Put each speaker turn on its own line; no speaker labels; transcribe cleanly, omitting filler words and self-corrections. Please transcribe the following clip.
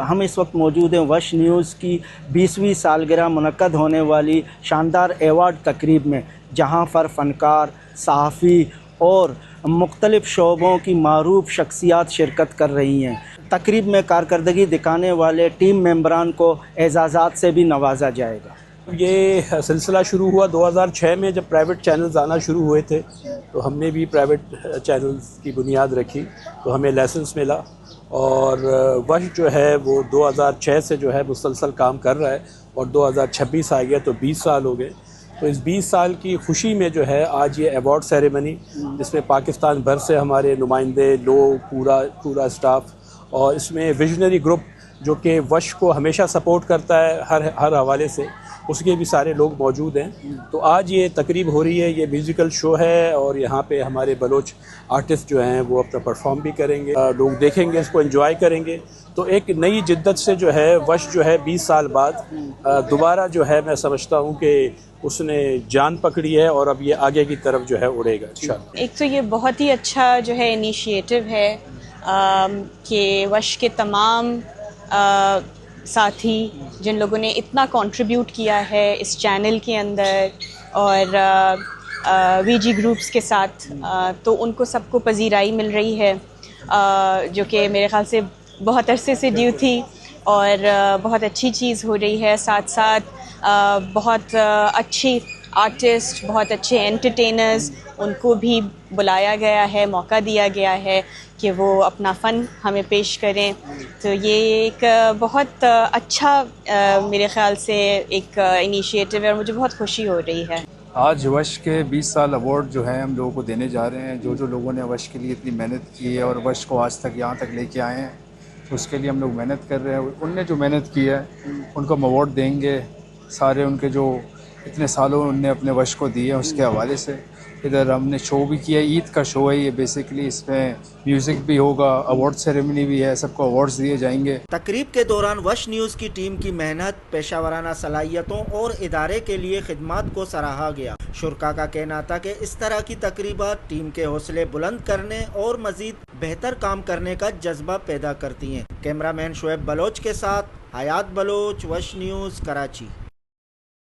ہم اس وقت موجود ہیں وش نیوز کی 20ویں سالگرہ منعقد ہونے والی شاندار ایوارڈ تقریب میں، جہاں پر فنکار، صحافی اور مختلف شعبوں کی معروف شخصیات شرکت کر رہی ہیں۔ تقریب میں کارکردگی دکھانے والے ٹیم ممبران کو اعزازات سے بھی نوازا جائے گا۔
یہ سلسلہ شروع ہوا 2006 میں، جب پرائیویٹ چینلز آنا شروع ہوئے تھے، تو ہم نے بھی پرائیویٹ چینلز کی بنیاد رکھی، تو ہمیں لائسنس ملا، اور وش جو ہے وہ 2006 سے جو ہے مسلسل کام کر رہا ہے، اور 2026 آ گیا تو 20 سال ہو گئے۔ تو اس 20 سال کی خوشی میں جو ہے آج یہ ایوارڈ سیریمنی، جس میں پاکستان بھر سے ہمارے نمائندے، لوگ، پورا اسٹاف، اور اس میں ویژنری گروپ جو کہ وش کو ہمیشہ سپورٹ کرتا ہے ہر حوالے سے، اس کے بھی سارے لوگ موجود ہیں۔ تو آج یہ تقریب ہو رہی ہے، یہ میوزیکل شو ہے، اور یہاں پہ ہمارے بلوچ آرٹسٹ جو ہیں وہ اپنا پرفارم بھی کریں گے، لوگ دیکھیں گے، اس کو انجوائے کریں گے۔ تو ایک نئی جدت سے جو ہے وش جو ہے 20 سال بعد دوبارہ جو ہے میں سمجھتا ہوں کہ اس نے جان پکڑی ہے، اور اب یہ آگے کی طرف جو ہے اڑے گا انشاءاللہ۔
ایک تو یہ بہت ہی اچھا جو ہے انیشیٹو ہے کہ وش کے تمام ساتھی جن لوگوں نے اتنا کنٹریبیوٹ کیا ہے اس چینل کے اندر، اور وی جی گروپس کے ساتھ، تو ان کو سب کو پذیرائی مل رہی ہے، جو کہ میرے خیال سے بہت عرصے سے ڈیو تھی، اور بہت اچھی چیز ہو رہی ہے۔ ساتھ ساتھ بہت اچھی آرٹسٹ، بہت اچھے انٹرٹینرز، ان کو بھی بلایا گیا ہے، موقع دیا گیا ہے کہ وہ اپنا فن ہمیں پیش کریں۔ تو یہ ایک بہت اچھا میرے خیال سے ایک انیشیٹو ہے، اور مجھے بہت خوشی ہو رہی ہے۔
آج وش کے 20 سال ایوارڈ جو ہیں ہم لوگوں کو دینے جا رہے ہیں، جو لوگوں نے وش کے لیے اتنی محنت کی ہے اور وش کو آج تک یہاں تک لے کے آئے ہیں، تو اس کے لیے ہم لوگ محنت کر رہے ہیں۔ ان نے جو محنت کی ہے ان کو ہم ایوارڈ دیں گے، سارے ان کے جو اتنے سالوں ان نے اپنے وش کو دیے اس کے حوالے سے۔ ادھر ہم نے شو بھی کیا، عید کا شو ہے یہ بیسیکلی، اس میں میوزک بھی ہوگا، ایوارڈ سیریمنی بھی ہے، سب کو ایوارڈز دیے جائیں گے۔
تقریب کے دوران وش نیوز کی ٹیم کی محنت، پیشہ ورانہ صلاحیتوں اور ادارے کے لیے خدمات کو سراہا گیا۔ شرکاء کا کہنا تھا کہ اس طرح کی تقریبات ٹیم کے حوصلے بلند کرنے اور مزید بہتر کام کرنے کا جذبہ پیدا کرتی ہیں۔ کیمرہ مین شعیب بلوچ کے ساتھ حیات بلوچ، وش نیوز، کراچی۔